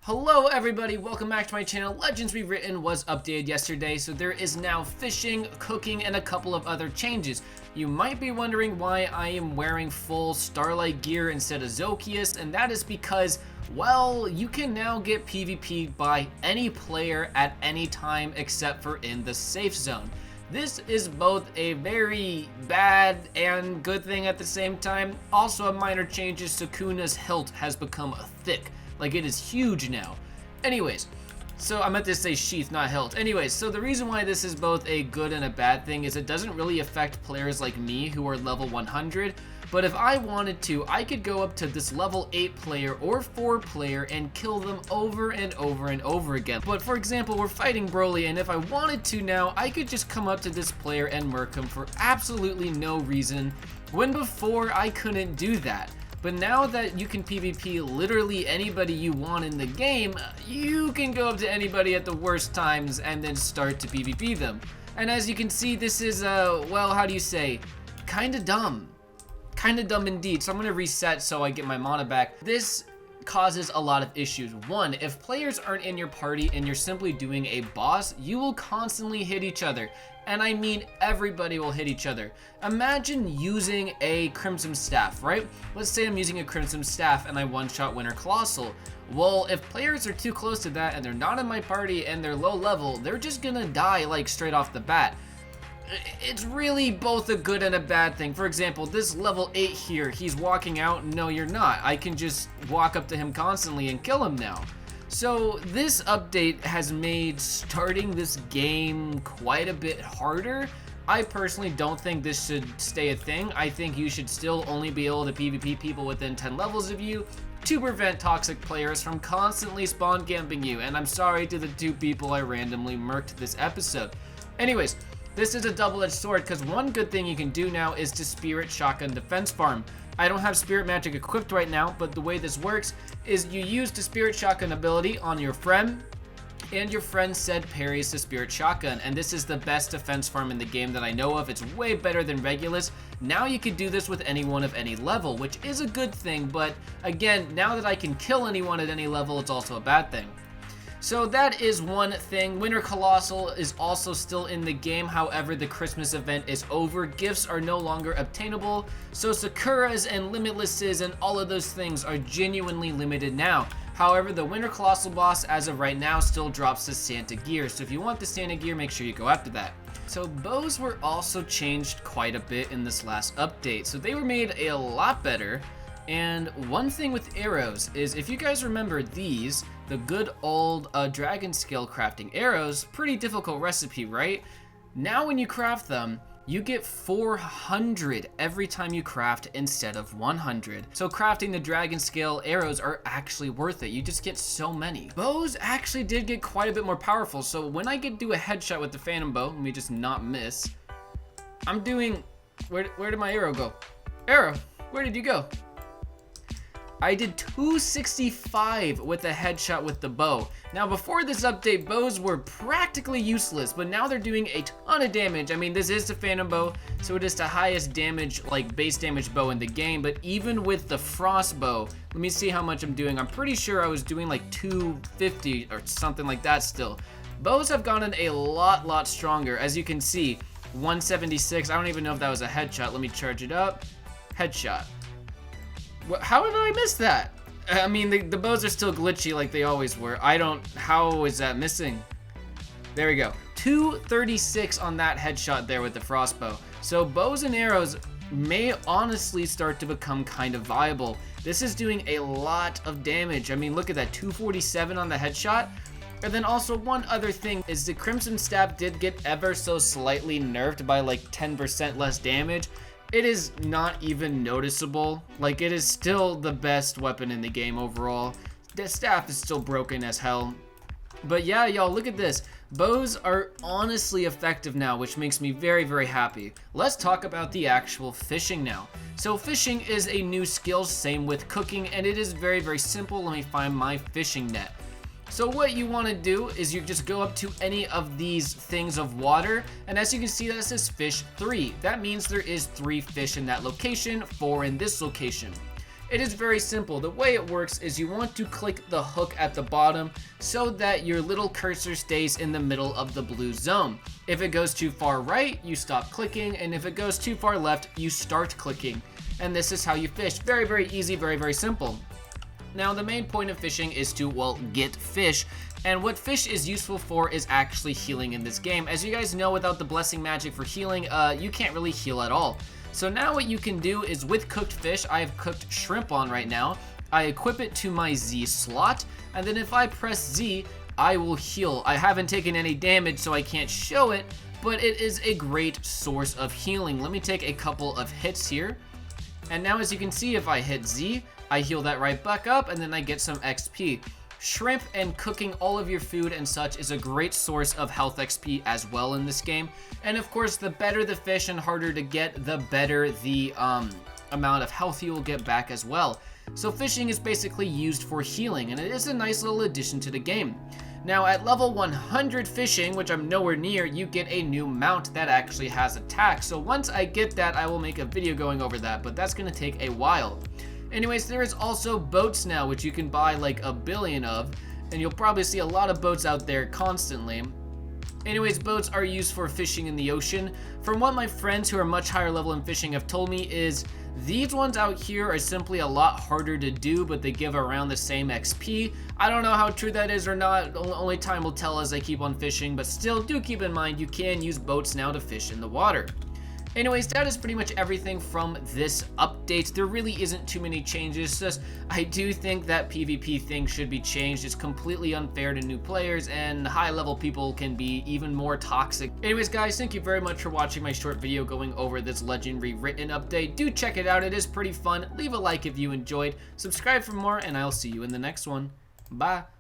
Hello everybody, welcome back to my channel. Legends ReWritten was updated yesterday, so there is now fishing, cooking, and a couple of other changes. You might be wondering why I am wearing full Starlight gear instead of Zokius, and that is because, well, you can now get PvP'd by any player at any time except for in the safe zone. This is both a very bad and good thing at the same time. Also a minor change is Sukuna's hilt has become thick. Like, it is huge now. Anyways, so I meant to say sheath, not hilt. Anyways, so the reason why this is both a good and a bad thing is it doesn't really affect players like me who are level 100. But if I wanted to, I could go up to this level 8 player or 4 player and kill them over and over and over again. But for example, we're fighting Broly, and if I wanted to now, I could just come up to this player and murk him for absolutely no reason, when before I couldn't do that. But now that you can PvP literally anybody you want in the game, you can go up to anybody at the worst times and then start to PvP them. And as you can see, this is, well, how do you say, kinda dumb. Kinda dumb indeed. So I'm gonna reset so I get my mana back. This causes a lot of issues. One, if players aren't in your party and you're simply doing a boss, you will constantly hit each other. And I mean everybody will hit each other. Imagine using a Crimson Staff, right? Let's say I'm using a Crimson Staff and I one-shot Winter Colossal. Well, if players are too close to that and they're not in my party and they're low level, they're just gonna die like straight off the bat. It's really both a good and a bad thing. For example, this level 8 here, he's walking out. No, you're not. I can just walk up to him constantly and kill him now. So this update has made starting this game quite a bit harder. I personally don't think this should stay a thing. I think you should still only be able to PvP people within 10 levels of you to prevent toxic players from constantly spawn camping you. And I'm sorry to the 2 people I randomly murked this episode. Anyways, this is a double-edged sword because one good thing you can do now is to Spirit Shotgun Defense Farm. I don't have Spirit Magic equipped right now, but the way this works is you use the Spirit Shotgun ability on your friend, and your friend said parries the Spirit Shotgun, and this is the best defense farm in the game that I know of. It's way better than Regulus. Now you can do this with anyone of any level, which is a good thing, but again, now that I can kill anyone at any level, it's also a bad thing. So that is one thing. Winter Colossal is also still in the game, however the Christmas event is over. Gifts are no longer obtainable, so Sakuras and Limitlesses and all of those things are genuinely limited now. However, the Winter Colossal boss as of right now still drops the Santa gear, so if you want the Santa gear, make sure you go after that. So bows were also changed quite a bit in this last update, so they were made a lot better. And one thing with arrows is, if you guys remember these, the good old dragon scale crafting arrows, pretty difficult recipe, right? Now when you craft them, you get 400 every time you craft instead of 100. So crafting the dragon scale arrows are actually worth it. You just get so many. Bows actually did get quite a bit more powerful. So when I do a headshot with the phantom bow, let me just not miss. I'm doing, where did my arrow go? Arrow, where did you go? I did 265 with a headshot with the bow. Now before this update, bows were practically useless, but now they're doing a ton of damage. I mean, this is the phantom bow, so it is the highest damage, like base damage bow in the game, but even with the frost bow, let me see how much I'm doing. I'm pretty sure I was doing like 250 or something like that still. Bows have gotten a lot stronger. As you can see, 176, I don't even know if that was a headshot. Let me charge it up. Headshot. How did I miss that? I mean, the bows are still glitchy like they always were. How is that missing? There we go. 236 on that headshot there with the frost bow. So bows and arrows may honestly start to become kind of viable. This is doing a lot of damage. I mean, look at that, 247 on the headshot. And then also one other thing is the Crimson Staff did get ever so slightly nerfed by like 10% less damage. It is not even noticeable. Like, it is still the best weapon in the game overall. The staff is still broken as hell. But yeah, y'all, look at this. Bows are honestly effective now, which makes me very happy. Let's talk about the actual fishing now. So fishing is a new skill, same with cooking, and it is very simple. Let me find my fishing net. So what you want to do is you just go up to any of these things of water, and as you can see, that says fish 3. That means there is 3 fish in that location, 4 in this location. It is very simple. The way it works is you want to click the hook at the bottom so that your little cursor stays in the middle of the blue zone. If it goes too far right, you stop clicking, and if it goes too far left, you start clicking. And this is how you fish. Very, very easy, very, very simple. Now, the main point of fishing is to, well, get fish. And what fish is useful for is actually healing in this game. As you guys know, without the blessing magic for healing, you can't really heal at all. So now what you can do is with cooked fish, I have cooked shrimp on right now. I equip it to my Z slot, and then if I press Z, I will heal. I haven't taken any damage, so I can't show it, but it is a great source of healing. Let me take a couple of hits here. And now as you can see, if I hit Z, I heal that right back up, and then I get some XP. Shrimp and cooking all of your food and such is a great source of health XP as well in this game. And of course, the better the fish and harder to get, the better the amount of health you will get back as well. So fishing is basically used for healing, and it is a nice little addition to the game. Now at level 100 fishing, which I'm nowhere near, you get a new mount that actually has attack. So once I get that, I will make a video going over that, but that's going to take a while. Anyways, there is also boats now, which you can buy like a billion of, and you'll probably see a lot of boats out there constantly. Anyways, boats are used for fishing in the ocean. From what my friends who are much higher level in fishing have told me is these ones out here are simply a lot harder to do, but they give around the same XP. I don't know how true that is or not. Only time will tell as I keep on fishing, but still do keep in mind you can use boats now to fish in the water. Anyways, that is pretty much everything from this update. There really isn't too many changes. Just I do think that PvP thing should be changed. It's completely unfair to new players, and high level people can be even more toxic. Anyways, guys, thank you very much for watching my short video going over this Legend Rewritten update. Do check it out. It is pretty fun. Leave a like if you enjoyed. Subscribe for more, and I'll see you in the next one. Bye.